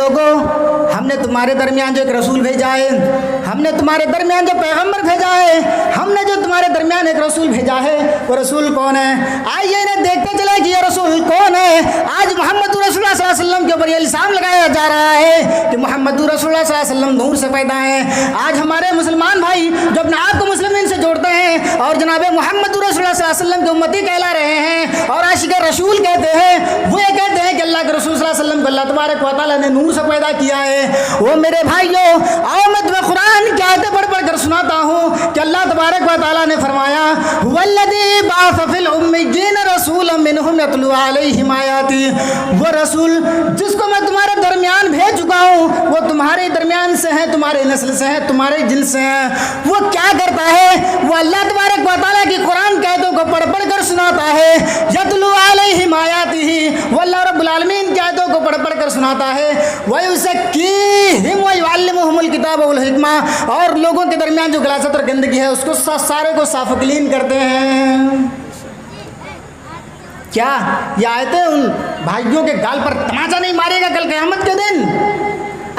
लोगों, हमने तुम्हारे दरमियान जो एक रसूल भेजा है, हमने तुम्हारे दरमियान जो पैगंबर भेजा है, हमने जो तुम्हारे दरमियान एक रसूल भेजा है, वो रसूल कौन है? आइए इन्हें देखते चले कि ये रसूल कौन है। आज मोहम्मद रसूलुल्लाह सल्लल्लाहु अलैहि वसल्लम के ऊपर ये इल्ज़ाम लगाया जा रहा है कि मोहम्मद रसूलुल्लाह सल्लल्लाहु अलैहि वसल्लम नूर से पैदा है। आज हमारे मुसलमान भाई जो अपने आप को मुस्लिमीन से जोड़ते हैं और जनाब मोहम्मद रसूलुल्लाह सल्लल्लाहु अलैहि वसल्लम के उम्मती कहला रहे हैं और आशिक रसूल कहते हैं, वो ये कहते हैं कि अल्लाह के रसूल सल्लल्लाहु अलैहि वसल्लम को अल्लाह तबारक व तआला ने नूर से पैदा किया है। वो मेरे भाइयों, आओ मैं तुम्हें कुरान की आयतें पढ़ पढ़ कर सुनाता हूँ कि अल्लाह तबारक व तआला ने फरमाया, वल्लज़ी बअस फिल उम्मिय्यीन रसूलन मिनहुम यतलू अलैहिम आयाती। वो रसूल जिसको मैं तुम्हारे दरमियान भेज चुका हूँ, वो तुम्हारे दरमियान से है, तुम्हारे नस्ल से है, तुम्हारे जिन से है। वो क्या करता है? वो अल्लाह तबारक व तआला की कुरान की आयतों को पढ़ पढ़ कर सुनाता है। यतलू अलैहिम आयातिही, वो अल्लाह रब्बुल आलमीन की आयतों को पढ़ पढ़ कर सुनाता है। वयुज़क्कीहिम व युअल्लिमुहुमुल किताब वल हिकमा, और लोगों के दरमियान जो गलासत और गंदगी है उसको सारे को साफ क्लीन करते हैं। क्या ये आयतें उन भाइयों के गाल पर तमाचा नहीं मारेगा कल क़यामत के दिन?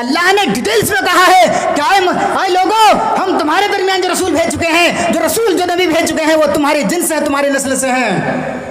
अल्लाह ने डिटेल्स में कहा है क्या आए लोगों, हम तुम्हारे दरमियान जो रसूल भेज चुके हैं, जो रसूल जो नबी भेज चुके हैं, वो तुम्हारे जिन्स हैं, तुम्हारी नस्ल से हैं।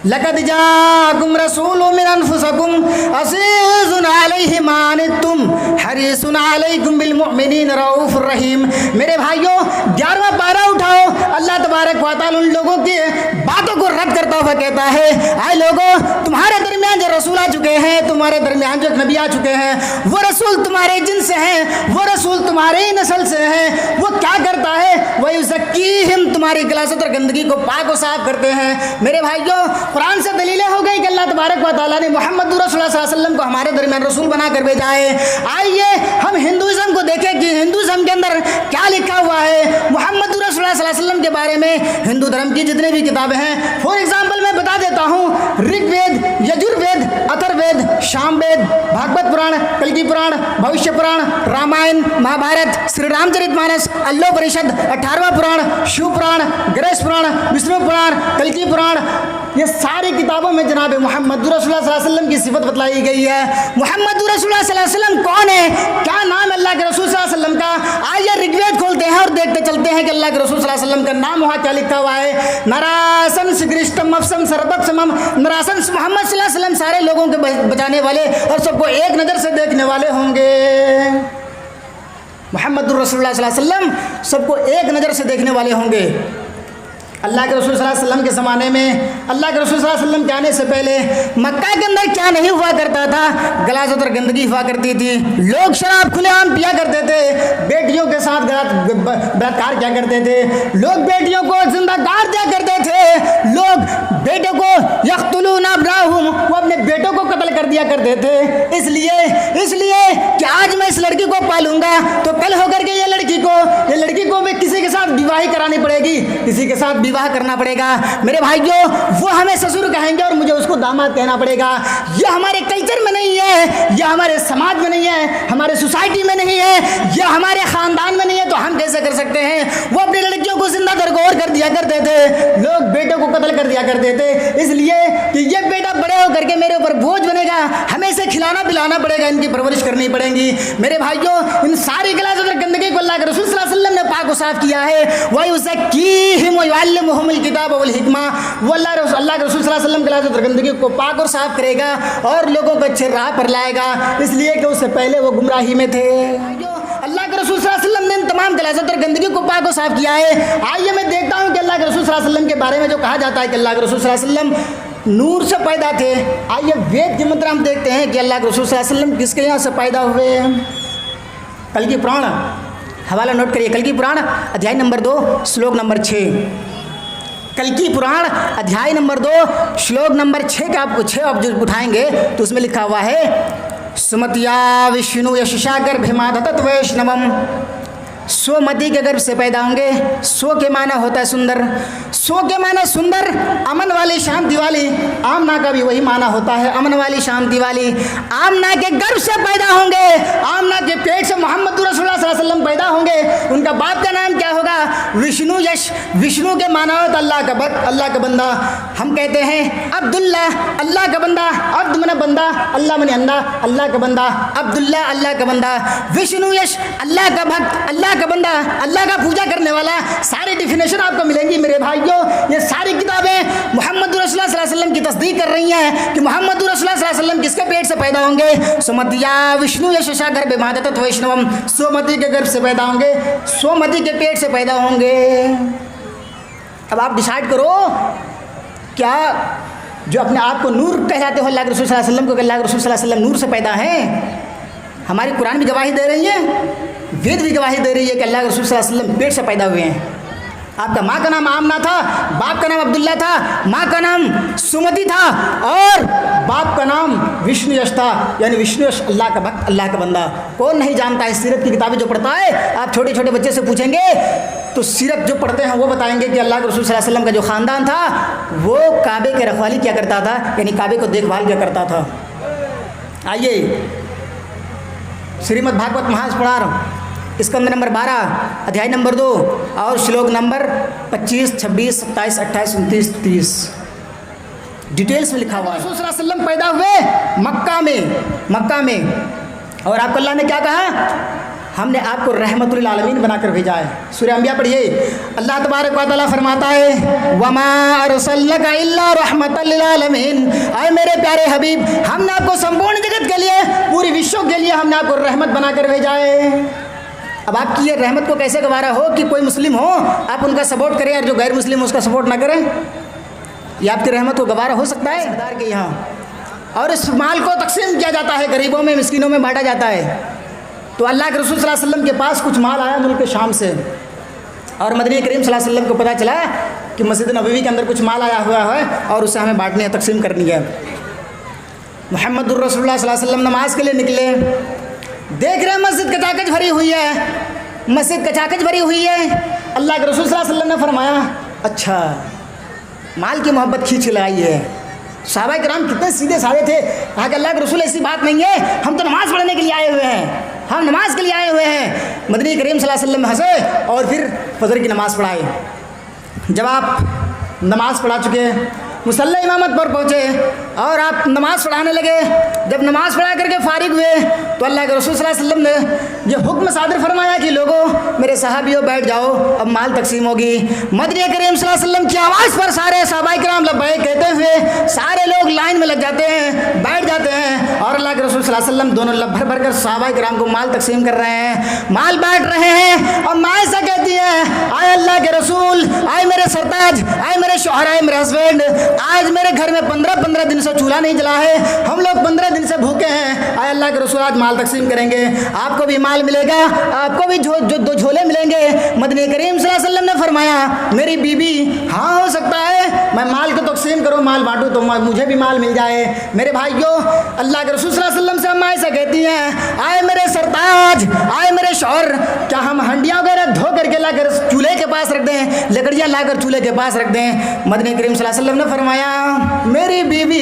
लक़द जाअकुम रसूलुम मिन अनफुसिकुम अज़ीज़ुन अलैहि मा अनित्तुम हरीसुन अलैकुम बिल मुमिनीन रऊफ़ुर रहीम। मेरे भाइयों, 11वां पारा उठाओ। अल्लाह तबारक व तआला उन लोगों की बातों को रद्द करता हुआ कहता है, आए लोगों, तुम्हारे दरमियान जो रसूल आ चुके हैं, तुम्हारे दरमियान जो नबी आ चुके हैं, वो रसूल तुम्हारे जिन से हैं, वो रसूल तुम्हारे ही नस्ल से हैं। वो क्या करता है? वयुज़क्कीहिम, तुम्हारी गलासत और गंदगी को पाक व साफ करते हैं। मेरे भाइयों, कुरान से दलीलें हो गई कि अल्लाह तबारक व तआला ने मोहम्मद रसूलुल्लाह सल्लल्लाहु अलैहि वसल्लम को हमारे दरमियान रसूल बनाकर भेजा है। आइए हम हिंदुइज्म को देखें कि हिंदुइज्म के अंदर क्या लिखा हुआ है मोहम्मद रसूलुल्लाह सल्लल्लाहु अलैहि वसल्लम के बारे में। हिंदू धर्म की जितनी भी किताबें हैं, फॉर एग्जाम्पल मैं बता देता हूँ, ऋग्वेद, यजुर्वेद, अथर्ववेद, सामवेद, भागवत पुराण, कल्कि पुराण, भविष्य पुराण, रामायण, महाभारत, श्री रामचरितमानस, अल्लोपनिषद, 18वां पुराण, शिव पुराण, गणेश पुराण, विष्णु पुराण, कल्कि पुराण, ये सारी किताबों में जनाब मोहम्मद रसूलुल्लाह सल्लल्लाहु अलैहि वसल्लम की सिफत बतलाई गई है। मोहम्मद रसूलुल्लाह सल्लल्लाहु अलैहि वसल्लम कौन है? क्या नाम अल्लाह के रसूल सल्लल्लाहु अलैहि वसल्लम का? आइए ऋग्वेद खोलते हैं और देखते चलते हैं कि अल्लाह के रसूल सल्लल्लाहु अलैहि वसल्लम का नाम वहाँ क्या लिखा हुआ है। नरासन सिग्रिष्टम अफसम सरबत समम, नरासन मोहम्मद सल्लल्लाहु अलैहि वसल्लम सारे लोगों के बचाने वाले और सबको एक नज़र से देखने वाले होंगे। मोहम्मद रसूलुल्लाह सल्लल्लाहु अलैहि वसल्लम सबको एक नज़र से देखने वाले होंगे। अल्लाह के रसूल सल्लल्लाहु अलैहि वसल्लम के ज़माने में, अल्लाह के रसूल सल्लल्लाहु अलैहि वसल्लम के आने से पहले मक्का के अंदर क्या नहीं हुआ करता था? गलासत और गंदगी हुआ करती थी। लोग शराब खुलेआम पिया करते थे, बेटियों के साथ बलात्कार किया करते थे, लोग बेटियों को जिंदा गाड़ दिया करते थे, लोग बेटों को यक़्तुलून अबनाअहुम, वो अपने बेटों को कत्ल कर दिया करते थे। इसलिए कि आज मैं इस लड़की को पालूंगा तो कल होकर के ये लड़की को भी किसी के साथ विवाह करानी पड़ेगी, किसी के साथ विवाह करना पड़ेगा। मेरे भाइयों, वो हमें ससुर कहेंगे और मुझे उसको दामाद कहना पड़ेगा। ये हमारे कल्चर में नहीं है, ये हमारे समाज में नहीं है, हमारे सोसाइटी में नहीं है, ये हमारे खानदान में नहीं है, तो हम कैसे कर सकते हैं? वो अपनी लड़कियों को जिंदा दरगोर कर दिया करते थे, लोग बेटों को कत्ल कर दिया करते थे, इसलिए कि ये बेटा बड़े होकर के मेरे ऊपर बोझ बनेगा, हमें इसे खिलाना पिलाना पड़ेगा, इनकी परवरिश करनी पड़ेगी। मेरे भाइयों, इन सारी गलासत और गंदगी को अल्लाह के रसूल सल्लल्लाहु अलैहि वसल्लम ने पाक व साफ किया है। वयुज़क्कीहिम व युअल्लिमुहुमुल किताब वल हिकमा, वो अल्लाह के रसूल सल्लल्लाहु अलैहि वसल्लम गलासत और गंदगी को पाक और साफ करेगा और लोगों को अच्छे राह पर लाएगा, इसलिए कि उससे पहले वो गुमराही में थे। अल्लाह के रसूल सल्लल्लाहु अलैहि वसल्लम ने तमाम गलासत और गंदगी को पाक और साफ किया है। आइए मैं देखता हूँ कि अल्लाह के रसूल सल्लल्लाहु अलैहि वसल्लम के बारे में जो कहा जाता है कि अल्लाह के रसूल सल्लल्लाहु अलैहि वसल्लम नूर से पैदा थे। आइए वेद के मंत्र हम देखते हैं कि अल्लाह के रसूल सल्लल्लाहु अलैहि वसल्लम किसके यहाँ से पैदा हुए। कल्कि पुराण, हवाला नोट करिए, कल्कि पुराण अध्याय नंबर 2 श्लोक नंबर 6। कल्कि पुराण अध्याय नंबर 2 श्लोक नंबर 6 का आप 6 आप जो उठाएंगे तो उसमें लिखा हुआ है, सुमतिया विष्णु यशशाकर भिमादत वैष्णवम सो मदी के गर्भ से पैदा होंगे। सो के माना होता है सुंदर, सो के माना सुंदर, अमन वाली शांति वाली। आमना का भी वही माना होता है, अमन वाली शांति वाली। आमना के गर्भ से पैदा होंगे, आमना के पेट से मोहम्मद रसूलुल्लाह सल्लल्लाहु अलैहि वसल्लम पैदा होंगे। उनका बाप का नाम क्या होगा? विष्णु यश। विष्णु के माना होता अल्लाह का भक्त, अल्लाह का बंदा। हम कहते हैं अब्दुल्ला, अल्लाह का बंदा। अब्द मने बंदा, अल्लाह मने अंदा, अल्लाह का बंदा। अब्दुल्ला अल्लाह का बंदा, विष्णु यश अल्लाह का भक्त, अल्लाह का बंदा, अल्लाह का पूजा करने वाला। सारी डिफिनेशन आपको मिलेंगी मेरे भाइयों। ये सारी किताबें मोहम्मद रसूलुल्लाह सल्लल्लाहु अलैहि वसल्लम की तस्दीक कर रही हैं कि मोहम्मद रसूलुल्लाह सल्लल्लाहु अलैहि वसल्लम किसके पेट से पैदा होंगे? सुमतिया विष्णु यशा गर्भ मादत वैष्णवम। सोमति के गर्भ से पैदा होंगे, सोमति के पेट से पैदा होंगे। अब आप डिसाइड करो, क्या जो अपने आप को नूर कहलाते हो अल्लाह के रसूल सल्लल्लाहु अलैहि वसल्लम को, अल्लाह के रसूल सल्लल्लाहु अलैहि वसल्लम नूर से पैदा हैं? हमारी कुरान भी गवाही दे रही है, वेद भी गवाही दे रही है कि अल्लाह के रसूल सल्लल्लाहु अलैहि वसल्लम पेट से पैदा हुए हैं। आपका माँ का नाम आमना था, बाप का नाम अब्दुल्ला था, माँ का नाम सुमति था और बाप का नाम विष्णु यश था, यानी विष्णु यश अल्लाह का भक्त, अल्लाह का बंदा। कौन नहीं जानता है? सीरत की किताबें जो पढ़ता है, आप छोटे छोटे बच्चे से पूछेंगे तो सीरत जो पढ़ते हैं वो बताएंगे कि अल्लाह के रसूल सल्लल्लाहु अलैहि वसल्लम का जो ख़ानदान था वो काबे के रखवाली क्या करता था, यानी काबे को देखभाल क्या करता था। आइए श्रीमद् भागवत महापुराण स्कंद नंबर 12 अध्याय नंबर 2 और श्लोक नंबर 25, 26, 27, 28, 29, 30 डिटेल्स में लिखा हुआ है। रसूल सल्लल्लाहु अलैहि वसल्लम पैदा हुए मक्का में और आपको अल्लाह ने क्या कहा? हमने आपको रहमतुल आलमीन बनाकर भेजा है। सूरह अंबिया पढ़िए, अल्लाह तबारक व तआला फरमाता है वमा अरसलनाका इल्ला रहमतल लिल आलमीन। आए मेरे प्यारे हबीब, हमने आपको संपूर्ण जगत के लिए, पूरी विश्व के लिए हमने आपको रहमत बनाकर भेजा है। अब आपकी ये रहमत को कैसे गवारा हो कि कोई मुस्लिम हो आप उनका सपोर्ट करें और जो गैर मुस्लिम हो उसका सपोर्ट ना करें? ये आपकी रहमत को गवारा हो सकता है? सरदार के यहाँ और इस माल को तकसीम किया जाता है, गरीबों में मिस्किनों में बांटा जाता है। तो अल्लाह के रसूल सल्लल्लाहु अलैहि वसल्लम के पास कुछ माल आया मुल्क शाम से और मदनी करीम सल्लल्लाहु अलैहि वसल्लम को पता चला कि मस्जिद नबवी के अंदर कुछ माल आया हुआ है और उसे हमें बांटनी है, तकसीम करनी है। मोहम्मद रसूलुल्लाह सल्लल्लाहु अलैहि वसल्लम नमाज के लिए निकले, देख रहे हैं मस्जिद कचाकच भरी हुई है, मस्जिद कचाकच भरी हुई है। अल्लाह के रसूल सल्लल्लाहु अलैहि वसल्लम ने फरमाया अच्छा माल की मोहब्बत खींच लाई है। सहाबा किराम कितने सीधे साधे थे, कहा कि अल्लाह के रसूल ऐसी बात नहीं है, हम तो नमाज़ पढ़ने के लिए आए हुए हैं, हम नमाज के लिए आए हुए हैं। मदनी करीम सल्लल्लाहु अलैहि वसल्लम हंसे और फिर फजर की नमाज़ पढ़ाई। जब आप नमाज़ पढ़ा चुके, मुसल्ला इमामत पर पहुँचे और आप नमाज़ पढ़ाने लगे, जब नमाज़ पढ़ा करके फारिग हुए तो अल्लाह के रसूल सल्लल्लाहु अलैहि वसल्लम ने ये हुक्म सादर फरमाया कि लोगों मेरे सहाबियों बैठ जाओ, अब माल तकसीम होगी। मदनी करीम सल्लल्लाहु अलैहि वसल्लम की आवाज़ पर सारे सहाबाए किराम लब्बैक कहते हुए सारे लोग लाइन में लग जाते हैं, बैठ जाते हैं और अल्लाह के रसूल सल्लल्लाहु अलैहि वसल्लम दोनों लब भर भर कर सहाबाए किराम को माल तकसीम कर रहे हैं, माल बांट रहे हैं। और माँ ऐसा कहती है आए अल्लाह के रसूल, आए मेरे सरताज, आए मेरे शौहर, आए मेरे हस्बैंड, आज मेरे घर में 15 दिन से चूल्हा नहीं जला है, हम लोग 15 दिन से भूखे हैं। आए अल्लाह के रसूल आज माल तकसीम करेंगे, आपको भी माल मिलेगा, आपको भी दो झोले मिलेंगे। मदनी करीम सल्लल्लाहु अलैहि वसल्लम ने फरमाया मेरी बीबी हाँ हो सकता है मैं माल को तकसीम करूँ, माल बांटूँ तो मुझे भी माल मिल जाए। मेरे भाइयों अल्लाह के रसूल सल्लल्लाहु अलैहि वसल्लम से अम्मा ऐसा कहती हैं आए मेरे सरताज, आए मेरे शौहर, क्या हम हंडियाँ वगैरह धो करके लाकर चूल्हे के पास रख दें, लकड़ियाँ लाकर चूल्हे के पास रख दें? मदनी करीम सल्लल्लाहु अलैहि वसल्लम ने फरमाया मेरी बीवी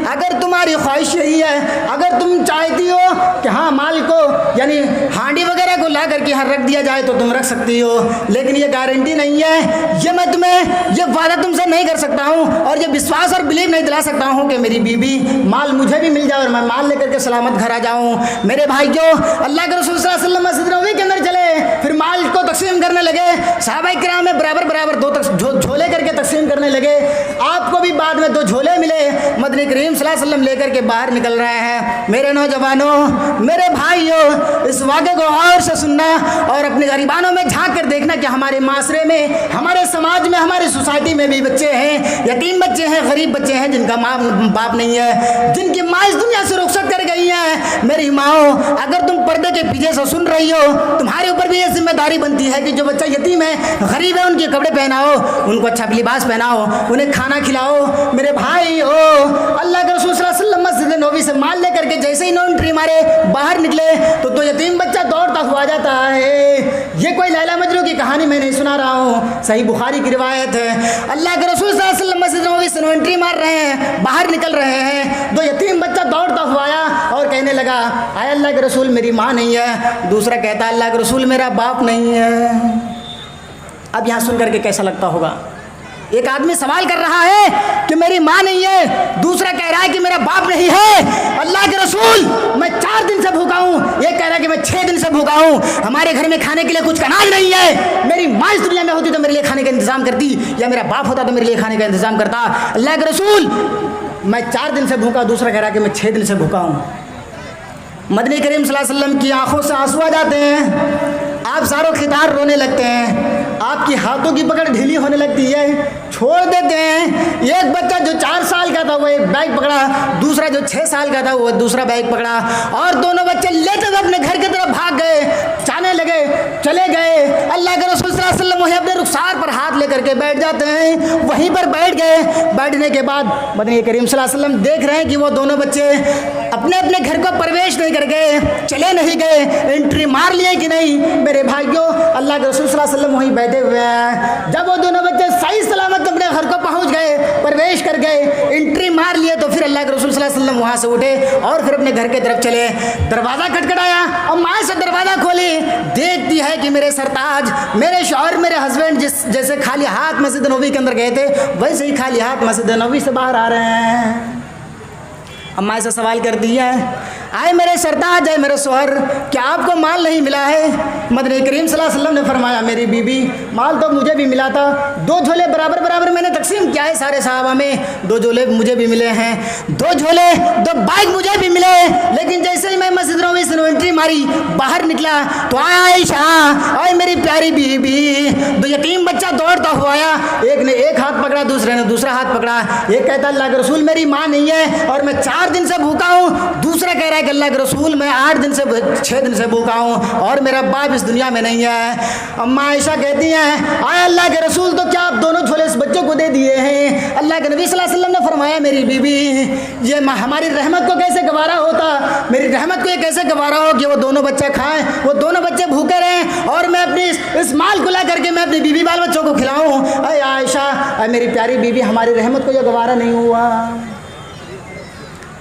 अगर तुम्हारी ख्वाहिश यही है, अगर तुम चाहती हो कि हाँ माल को यानी हांडी वगैरह को ला करके यहाँ रख दिया जाए तो तुम रख सकती हो, लेकिन ये गारंटी नहीं है, ये मैं तुम्हें ये वादा तुमसे नहीं कर सकता हूँ और ये विश्वास और बिलीव नहीं दिला सकता हूँ कि मेरी बीवी माल मुझे भी मिल जाए और मैं माल लेकर के सलामत घर आ जाऊँ। मेरे भाइयों अल्लाह के रसूल सल्लल्लाहु अलैहि वसल्लम मस्जिद नबवी के अंदर चले, फिर माल को तकसीम करने लगे, सहाबाए किराम में बराबर दो झोले करके तकसीम करने लगे। आपको भी बाद में 2 झोले मिले, मदनी करीम सल्लल्लाहु अलैहि वसल्लम लेकर के बाहर निकल रहे हैं। मेरे नौजवानों, मेरे भाइयों, इस वाक़े को और से सुनना और अपने गरीबानों में झांक कर देखना कि हमारे माशरे में, हमारे समाज में, हमारी सोसाइटी में भी बच्चे हैं, यतीम बच्चे हैं, गरीब बच्चे हैं जिनका माँ बाप नहीं है, जिनकी माँ इस दुनिया से रुखसत कर गई है। मेरी माओ, अगर तुम पर्दे के पीछे से सुन रही हो, तुम्हारे ऊपर भी ये जिम्मेदारी बनती है कि जो बच्चा यतीम है, गरीब है, उनके कपड़े पहनाओ, उनको अच्छा लिबास पहनाओ, उन्हें खाना खिलाओ। मेरे भाई हो, अल्लाह के रसूल सल्लल्लाहु अलैहि वसल्लम मस्जिद नबवी से माल लेकर के जैसे ही एंट्री मारे बाहर निकले तो यतीम बच्चा दौड़ता हुआ जाता है। ये कोई लैला मजनू की कहानी मैं नहीं सुना रहा हूँ, सही बुखारी की रिवायत है। अल्लाह के रसूल सल्लल्लाहु अलैहि वसल्लम मस्जिद नबवी से एंट्री मार रहे हैं, बाहर निकल रहे हैं, तो यतीम बच्चा दौड़ता हुआ आया और कहने लगा, आए अल्लाह के रसूल मेरी माँ नहीं है। दूसरा कहता है, अल्लाह के रसूल मेरा बाप नहीं है। अब यहाँ सुन करके कैसा लगता होगा? एक आदमी सवाल कर रहा है कि मेरी माँ नहीं है, दूसरा कह रहा है कि मेरा बाप नहीं है। अल्लाह के रसूल मैं 4 दिन से भूखा हूँ, एक कह रहा है कि मैं 6 दिन से भूखा हूँ, हमारे घर में खाने के लिए कुछ अनाज नहीं है। मेरी माँ इस दुनिया में होती तो मेरे लिए खाने का इंतजाम करती, या मेरा बाप होता तो मेरे लिए खाने का इंतजाम करता। अल्लाह के रसूल मैं 4 दिन से भूखा, दूसरा कह रहा है कि मैं 6 दिन से भूखा हूँ। मदनी करीम सल्लल्लाहु अलैहि वसल्लम की आंखों से आंसू आ जाते हैं, आप सारों खितार रोने लगते हैं, आपकी हाथों की पकड़ ढीली होने लगती है, छोड़ देते हैं। एक बच्चा जो 4 साल का था वो एक बैग पकड़ा, दूसरा जो 6 साल का था वो दूसरा बैग पकड़ा, और दोनों बच्चे लेते हुए अपने घर की तरफ भाग गए, जाने लगे, चले गए। अल्लाह के रसूल सल्लल्लाहु अलैहि वसल्लम वहीं अपने रुखसार पर हाथ लेकर के बैठ जाते हैं, वहीं पर बैठ गए। बैठने के बाद मदनी करीम सल्लल्लाहु अलैहि वसल्लम देख रहे हैं कि वो दोनों बच्चे अपने अपने घर को प्रवेश नहीं कर गए, चले नहीं गए, एंट्री मार लिए कि नहीं। मेरे भाइयों, अल्लाह के रसूल सल्लल्लाहु अलैहि वसल्लम वहीं बैठे हुए हैं। जब वो दोनों बच्चे सही सलामत अपने घर को पहुंच गए, प्रवेश कर गए, एंट्री मार लिए, तो फिर अल्लाह के रसूल सल्लल्लाहु अलैहि वसल्लम वहां से उठे और फिर अपने घर की तरफ चले। दरवाज़ा खटखटाया और माँ से दरवाज़ा खोली, देखती है कि मेरे सरताज, मेरे शौहर, मेरे हस्बैंड जैसे खाली हाथ मस्जिद नबवी के अंदर गए थे, वैसे ही खाली हाथ मस्जिद नबवी से बाहर आ रहे हैं। अम्मा ऐसा सवाल करती है, आए मेरे सरताज, आए मेरे शौहर, क्या आपको माल नहीं मिला है? मदनी करीम सल्लल्लाहु अलैहि वसल्लम ने फरमाया, मेरी बीबी, माल तो मुझे भी मिला था, 2 झोले बराबर बराबर मैंने तकसीम किया है सारे साहबा में, 2 झोले मुझे भी मिले हैं, 2 झोले 2 बैग मुझे भी मिले। लेकिन जैसे ही मैं मस्जिद नबवी से एंट्री मारी, बाहर निकला तो आयशा, आए मेरी प्यारी बीबी, 2 यतीम बच्चा दौड़ता हुआ आया, एक ने एक हाथ पकड़ा, दूसरे ने दूसरा हाथ पकड़ा। एक कहता अल्लाह के रसूल मेरी माँ नहीं है और मैं 4 दिन से भूखा हूँ, दूसरा कह रहा है कि अल्लाह के रसूल मैं 8 दिन से 6 दिन से भूखा हूँ और मेरा बाप इस दुनिया में नहीं है। अम्मा आयशा कहती हैं, आए अल्लाह के रसूल, तो क्या आप दोनों झोले इस बच्चों को दे दिए हैं? अल्लाह के नबी सल्लल्लाहु अलैहि वसल्लम ने फरमाया, मेरी बीबी, ये हमारी रहमत को कैसे गवारा होता, मेरी रहमत को ये कैसे गवारा हो कि वो दोनों बच्चे खाएं, वो दोनों बच्चे भूखे रहें और मैं अपनी इस माल को ला करके मैं अपनी बीबी बाल बच्चों को खिलाऊं। अरे आयशा, मेरी प्यारी बीबी, हमारी रहमत को ये गवारा नहीं हुआ।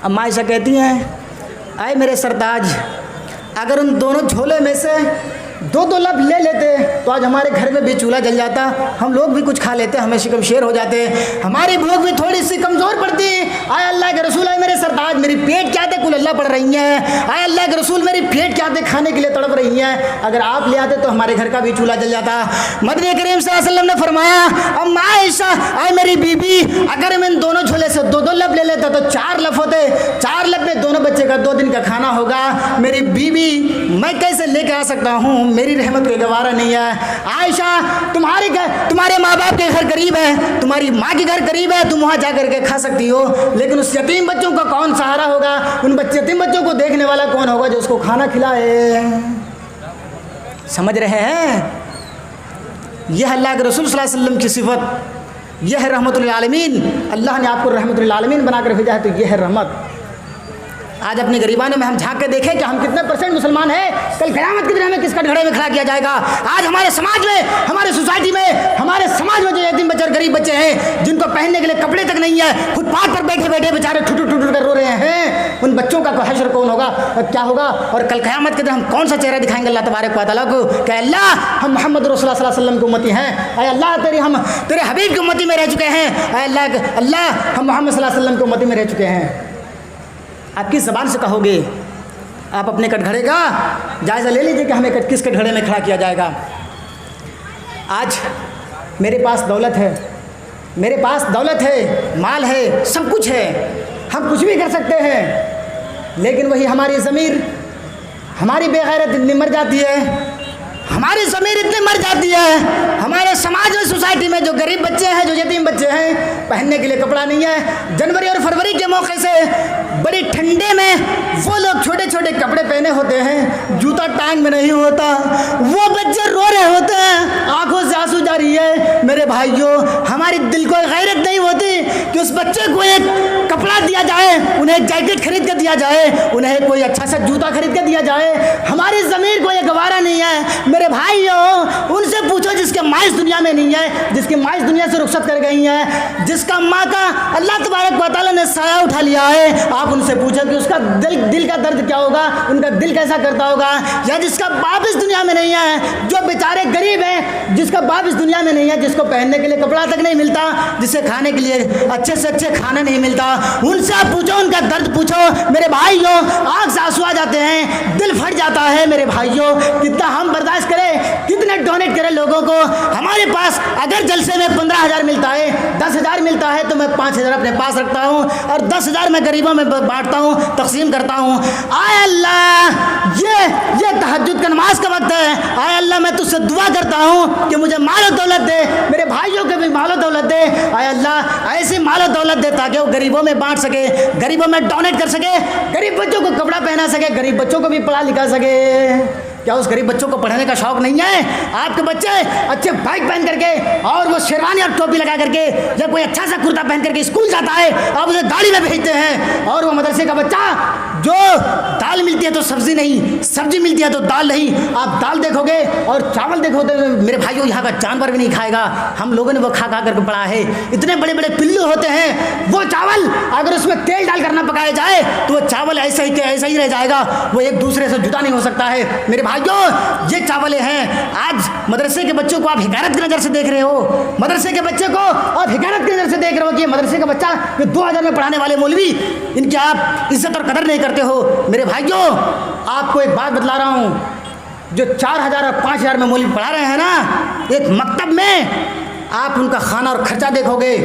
अम्मा आयशा कहती हैं, आए मेरे सरताज, अगर उन दोनों झोले में से 2-2 लफ ले लेते तो आज हमारे घर में भी चूल्हा जल जाता, हम लोग भी कुछ खा लेते, हमें शिकम शेर हो जाते, हमारी भूख भी थोड़ी सी कमज़ोर पड़ती। आए अल्लाह के रसूल, आए मेरे सरताज, मेरी पेट क्या थे कुल अल्लाह पड़ रही हैं। आए अल्लाह के रसूल, मेरी पेट क्या थे खाने के लिए तड़प रही हैं, अगर आप ले आते तो हमारे घर का भी चूल्हा जल जाता। मदनी करीम सल्लल्लाहु अलैहि वसल्लम ने फरमाया, अम्मा आयशा, आए मेरी बीबी, अगर मैं इन दोनों झोले से 2-2 लफ ले लेता तो 4 लफ होते, 4 लफ में दोनों बच्चे का 2 दिन का खाना होगा। मेरी बीबी, मैं कैसे लेके आ सकता हूँ, मेरी रहमत को गवारा नहीं है। आयशा, तुम्हारे माँ बाप के घर करीब है, तुम्हारी माँ के घर करीब है, तुम वहाँ जा करके खा सकती हो, लेकिन उस यतीम बच्चों का कौन सहारा होगा, उन यतीम बच्चों को देखने वाला कौन होगा जो उसको खाना खिलाए? समझ रहे हैं? यह अल्लाह के रसूल सल्लल्लाहु अलैहि वसल्लम की सिफत, यह है रहमतुल आलमीन। अल्लाह ने आपको रहमतुल आलमीन बनाकर भेजा है, तो यह है रहमत। आज अपने गरीबाने में हम झांक के देखें कि हम कितने % मुसलमान हैं, कल क़यामत के दिन हमें किसका ढड़े में खड़ा किया जाएगा। आज हमारे समाज में, हमारे सोसाइटी में, हमारे समाज में जो यतीम बच्चे और गरीब बच्चे हैं, जिनको पहनने के लिए कपड़े तक नहीं है, फुटपाथ पर बैठे बैठे बेचारे ठुटू ठुटू कर रो रहे हैं, उन बच्चों का हश्र कौन होगा, क्या होगा, और कल क़यामत के दिन हम कौन सा चेहरा दिखाएंगे अल्लाह तबारक व तआला को कि अल्लाह हम मोहम्मद रसूलुल्लाह सल्लल्लाहु अलैहि वसल्लम की उम्मती हैं, अरे अल्लाह हम तेरे हबीब की उम्मती में रह चुके हैं, अल्लाह हम मोहम्मद सल्लल्लाहु अलैहि वसल्लम की उम्मती में रह चुके हैं। आप किस ज़बान से कहोगे? आप अपने कटघरे का जायज़ा ले लीजिए कि हमें किस कटघरे में खड़ा किया जाएगा। आज मेरे पास दौलत है, मेरे पास दौलत है, माल है, सब कुछ है, हम कुछ भी कर सकते हैं, लेकिन वही हमारी ज़मीर, हमारी बेगैरत मर जाती है, हमारी ज़मीन इतनी मर जाती है, हमारे समाज में, सोसाइटी में जो गरीब बच्चे हैं, जो यतीम बच्चे हैं, पहनने के लिए कपड़ा नहीं है। जनवरी और फरवरी के मौके से बड़ी ठंडे में वो लोग छोटे छोटे कपड़े पहने होते हैं, जूता टांग में नहीं होता, वो बच्चे रो रहे होते हैं, आंखों से आंसू जा रही है। मेरे भाइयों, हमारी दिल को गैरत नहीं होती कि उस बच्चे को एक कपड़ा दिया जाए, उन्हें एक जैकेट खरीद कर दिया जाए, उन्हें कोई अच्छा सा जूता खरीद कर दिया जाए। हमारी ज़मीर को ये गवारा नहीं है। मेरे भाइयों, उनसे पूछो जिसके माँ इस दुनिया में नहीं है, जिसकी माँ इस दुनिया से रुखसत कर गई है, जिसका माँ का अल्लाह तबारक व तआला ने साया उठा लिया है, आप उनसे पूछो कि उसका दिल का दर्द क्या होगा, उनका दिल कैसा करता होगा। या जिसका बाप इस दुनिया में नहीं है, जो बेचारे गरीब हैं, जिसका बाप इस दुनिया में नहीं है, जिसको पहनने के लिए कपड़ा तक नहीं मिलता, जिसे खाने के लिए अच्छे से अच्छे खाना नहीं मिलता, उनसे आप पूछो, उनका दर्द पूछो। मेरे भाइयों, आँख से आंसू आ जाते हैं, दिल फट जाता है। मेरे भाइयों, कितना हम बर्दाश्त करें, कितने डोनेट करें लोगों को। हमारे पास अगर जलसे में 15,000 मिलता है, 10,000 मिलता है, तो मैं 5,000 अपने पास रखता हूँ और 10,000 मैं गरीबों में बांटता हूँ, तकसीम करता हूँ। आय अल्लाह, ये तहज्जुद का नमाज का वक्त है। आय अल्लाह, मैं तुझसे दुआ करता हूँ कि मुझे माल और दौलत दे, मेरे भाइयों को भी माल और दौलत दे। आय अल्लाह, ऐसी माल और दौलत दे ताकि वो गरीबों में बांट सके, गरीबों में डोनेट कर सके, गरीब बच्चों को कपड़ा पहना सके, गरीब बच्चों को भी पढ़ा लिखा सके। क्या उस गरीब बच्चों को पढ़ने का शौक नहीं है? आपके बच्चे अच्छे बाइक पहन करके और वो शेरवानी और टोपी लगा करके या कोई अच्छा सा कुर्ता पहन करके स्कूल जाता है, आप उसे गाड़ी में भेजते हैं। और वो मदरसे का बच्चा जो दाल मिलती है तो सब्जी नहीं, सब्जी मिलती है तो दाल नहीं, आप दाल देखोगे और चावल देखोगे, मेरे भाइयों यहाँ का जानवर भी नहीं खाएगा। हम लोगों ने वो खा खा करके पढ़ा है। इतने बड़े बड़े पिल्लू होते हैं, वो चावल अगर उसमें तेल डाल कर ना पकाया जाए तो वो चावल ऐसा ही रह जाएगा, वो एक दूसरे से जुदा नहीं हो सकता है। मेरे भाइयों, ये चावले हैं। आज मदरसे के बच्चों को आप हिकारत की नज़र से देख रहे हो, मदरसे के बच्चे को आप हिकारत की नज़र से देख रहे हो कि मदरसे का बच्चा, ये 2000 में पढ़ाने वाले मौलवी, इनकी आप इज्जत और कदर नहीं करते हो। मेरे भाइयों, आपको एक बात बतला रहा हूँ, जो 4000 और 5000 में मौलवी पढ़ा रहे हैं ना, एक मकतब में आप उनका खाना और खर्चा देखोगे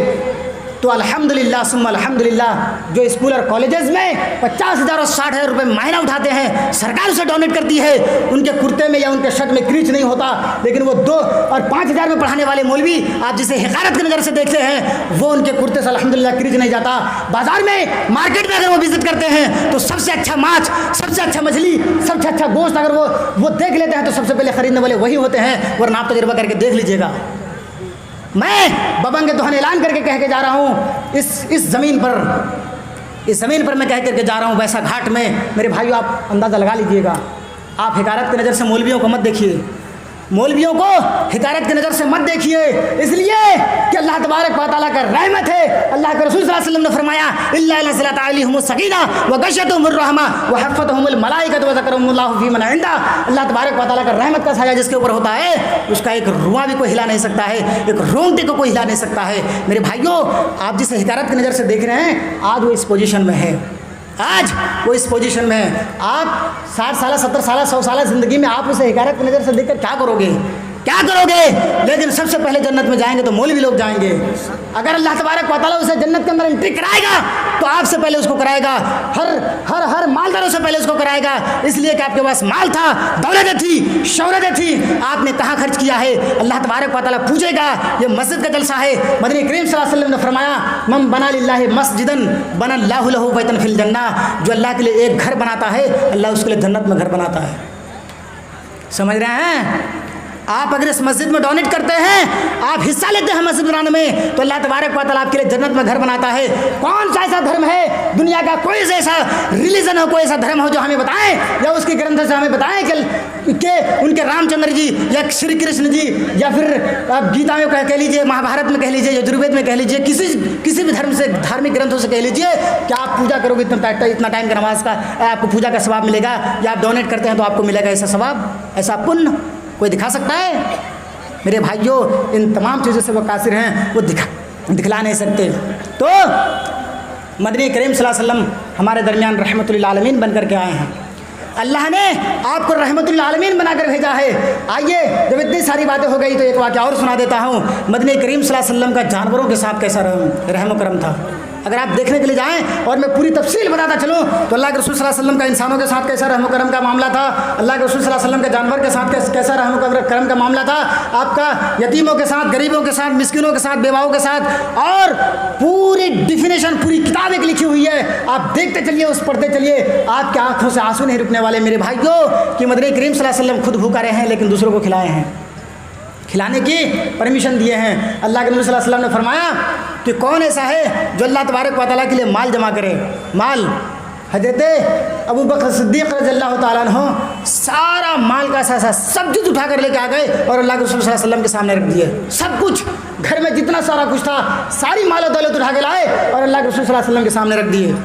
तो अल्हम्दुलिल्लाह सुम्मा अल्हम्दुलिल्लाह, जो स्कूल और कॉलेजेस में 50,000 और 60,000 रुपये महीना उठाते हैं, सरकार उसे डोनेट करती है, उनके कुर्ते में या उनके शर्ट में क्रीच नहीं होता, लेकिन वो 2 और 5,000 में पढ़ाने वाले मौलवी आप जिसे हिकारत की नज़र से देखते हैं, वो उनके कुर्ते से अल्हम्दुलिल्लाह क्रीच नहीं जाता। बाजार में, मार्केट में अगर वो विजिट करते हैं तो सबसे अच्छा माछ, सबसे अच्छा मछली, सबसे अच्छा गोश्त अगर वो देख लेते हैं तो सबसे पहले खरीदने वाले वही होते हैं। वरना आप तजुर्बा करके देख लीजिएगा। मैं बबंग दोहन ऐलान करके कह के जा रहा हूँ, इस ज़मीन पर मैं कह करके जा रहा हूँ, वैसा घाट में। मेरे भाइयों, आप अंदाज़ा लगा लीजिएगा, आप हिकारत की नज़र से मौलवियों को मत देखिए, मौलवियों को हिकारत की नज़र से मत देखिए, इसलिए कि अल्लाह तबारक व तआला का रहमत है। अल्लाह के रसूल सल्लल्लाहु अलैहि वसल्लम ने फरमाया, इल्ला नज़लत अलैहिमुस सकीना व गशयतहुमुर रहमा व हफ़्फ़तहुमुल मलाइकतु व ज़करहुमुल्लाहु फ़ी मन इंदा। अल्लाह तबारक व तआला का रहमत का साया जिसके ऊपर होता है, उसका एक रुआं भी कोई हिला नहीं सकता है, एक रोंगटे को कोई हिला नहीं सकता है। मेरे भाइयों, आप जिसे हिकारत की नज़र से देख रहे हैं, आज वो इस पोजीशन में है, आज वो इस पोजीशन में है। आप 60 साल, 70 साल, 100 साल ज़िंदगी में आप उसे हिकारत की नज़र से देखकर क्या करोगे, क्या करोगे? लेकिन सबसे पहले जन्नत में जाएंगे तो मौलवी लोग जाएंगे। अगर अल्लाह तबारक व तआला उसे जन्नत के अंदर एंट्री कराएगा तो आपसे पहले उसको कराएगा, हर मालदारों से पहले उसको कराएगा, इसलिए कि आपके पास माल था, दौलतें थी, शौहरतें थी, आपने कहाँ खर्च किया है, अल्लाह तबारक व तआला पूछेगा। ये मस्जिद का जलसा है। मदनी करीम सल्लल्लाहु अलैहि वसल्लम ने फरमाया, मन बना लिल्लाहि मस्जिदन बनल्लाहु लहु बैतन फिल जन्ना। जो अल्लाह के लिए एक घर बनाता है, अल्लाह उसके लिए जन्नत में घर बनाता है। समझ रहे हैं? आप अगर इस मस्जिद में डोनेट करते हैं, आप हिस्सा लेते हैं मस्जिद बनाने में, तो अल्लाह तबारक व तआला आपके लिए जन्नत में घर बनाता है। कौन सा ऐसा धर्म है दुनिया का, कोई ऐसा रिलीजन हो, कोई ऐसा धर्म हो जो हमें बताएं या उसके ग्रंथ से हमें बताएं कि उनके रामचंद्र जी या श्री कृष्ण जी या फिर आप गीता में कह लीजिए, महाभारत में कह लीजिए, यजुर्वेद में कह लीजिए, किसी भी धर्म से, धार्मिक ग्रंथों से कह लीजिए कि आप पूजा करोगे इतना टाइम का नमाज का आपको पूजा का सवाब मिलेगा, या आप डोनेट करते हैं तो आपको मिलेगा ऐसा सवाब, ऐसा पुण्य कोई दिखा सकता है? मेरे भाइयों, इन तमाम चीज़ों से वो कासिर हैं, वो दिखला नहीं सकते। तो मदनी करीम सल्लल्लाहु अलैहि वसल्लम हमारे दरमियान रहमतुल आलमीन बन कर के आए हैं। अल्लाह ने आपको रहमतुल आलमीन बनाकर भेजा है। आइए, जब इतनी सारी बातें हो गई तो एक वाक़या और सुना देता हूँ। मदनी करीम सल्लल्लाहु अलैहि वसल्लम का जानवरों के साथ कैसा रहम करम था। अगर आप देखने के लिए जाएं और मैं पूरी तफसील बताता चलूं तो अल्लाह के रसूल सल्लल्लाहु अलैहि वसल्लम का इंसानों के साथ कैसा रहम करम का मामला था, अल्लाह के रसूल सल्लल्लाहु अलैहि वसल्लम का जानवर के साथ कैसा रहम करम का मामला था, आपका यतीमों के साथ, गरीबों के साथ, मिस्किनों के साथ, बेवाओं के साथ, और पूरी डिफिनेशन पूरी किताब एक लिखी हुई है। आप देखते चलिए, उस पढ़ते चलिए, आपकी आंखों से आंसू नहीं रुकने वाले मेरे भाइयों कि मदनी करीम सल्लल्लाहु अलैहि वसल्लम खुद भूखा रहे हैं लेकिन दूसरों को खिलाए हैं, खिलाने की परमिशन दिए हैं। अल्लाह के नबी सल्लल्लाहु अलैहि वसल्लम ने फरमाया कि कौन ऐसा है जो अल्लाह तबारक व तआला के लिए माल जमा करे। माल हजरत अबू बकर सिद्दीक़ रज़ियल्लाहु तआला अन्हु सारा माल का ऐसा सब चीज़ उठा कर लेके आ गए और अल्लाह के रसूल सल्लल्लाहु अलैहि वसल्लम के सामने रख दिए। सब कुछ घर में जितना सारा कुछ था सारी माल दौलत उठा के लाए और अल्लाह के रसूल सल्लल्लाहु अलैहि वसल्लम के सामने रख दिए।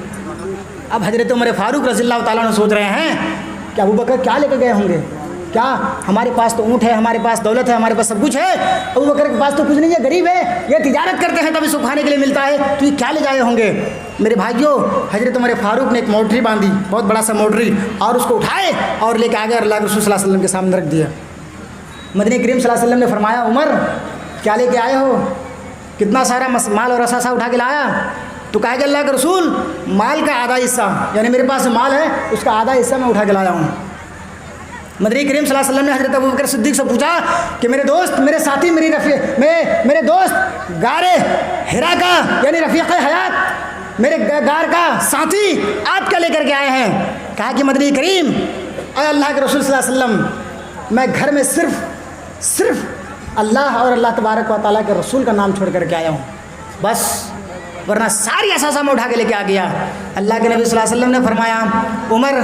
अब हजरत उमर फारूक रज़ियल्लाहु तआला अन्हु सोच रहे हैं कि अबू बकर क्या लेकर गए होंगे, क्या हमारे पास तो ऊँट है, हमारे पास दौलत है, हमारे पास सब कुछ है, अबू बकर के पास तो कुछ नहीं है, गरीब है, ये तिजारत करते हैं तभी इसको खाने के लिए मिलता है, तो ये क्या ले जाए होंगे। मेरे भाइयों, हजरत उमर फारूक ने एक मोटरी बांधी, बहुत बड़ा सा मोटरी, और उसको उठाए और लेके आ गए अल्लाह के रसूल सल्लल्लाहु अलैहि वसल्लम के सामने रख दिया। मदनी करीम सल्लल्लाहु अलैहि वसल्लम ने फरमाया, उमर क्या लेके आए हो, कितना सारा माल और असासा उठा के लाया। तो कहा कि अल्लाह के रसूल माल का आधा हिस्सा, यानी मेरे पास माल है उसका आधा हिस्सा मैं उठा के लाया हूँ। मदनी करीम सल्लल्लाहु अलैहि वसल्लम ने हज़रत अबू बकर सिद्दीक़ से पूछा कि मेरे दोस्त, मेरे साथी, मेरे दोस्त गारे हिरा का यानी रफ़ीक़ हयात, मेरे गार का साथी आप क्या लेकर के आए हैं। कहा कि मदनी करीम और अल्लाह के रसूल सल्लल्लाहु अलैहि वसल्लम, मैं घर में सिर्फ अल्लाह और अल्लाह तबारक व तआला के रसूल का नाम छोड़ करके आया हूँ बस, वरना सारी असासा में उठा के लेके आ गया। अल्लाह के नबी सल्लल्लाहु अलैहि वसल्लम ने फरमाया, उमर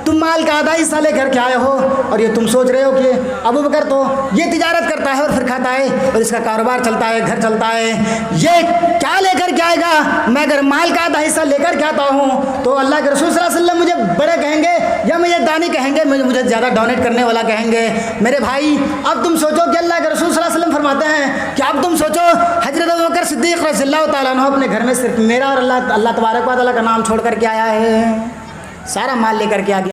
तुम माल का आधा हिस्सा लेकर के आए हो और ये तुम सोच रहे हो कि अबू बकर तो ये तिजारत करता है और फिर खाता है और इसका कारोबार चलता है, घर चलता है, ये क्या लेकर के आएगा। मैं अगर माल का आधा हिस्सा लेकर के आता हूँ तो अल्लाह के रसूल सल्लल्लाहु अलैहि वसल्लम मुझे बड़े कहेंगे या मुझे दानी कहेंगे, मुझे ज़्यादा डोनेट करने वाला कहेंगे। मेरे भाई, अब तुम सोचो कि अल्लाह के रसूल सल्लल्लाहु अलैहि वसल्लम फरमाते हैं कि अब तुम सोचो हज़रत अबू बकर सिद्दीक़ रज़ियल्लाहु तआला अन्हु अपने घर में सिर्फ मेरा और अल्लाह तबारक व तआला का नाम छोड़ करके आया है, सारा माल लेकर के आ गया।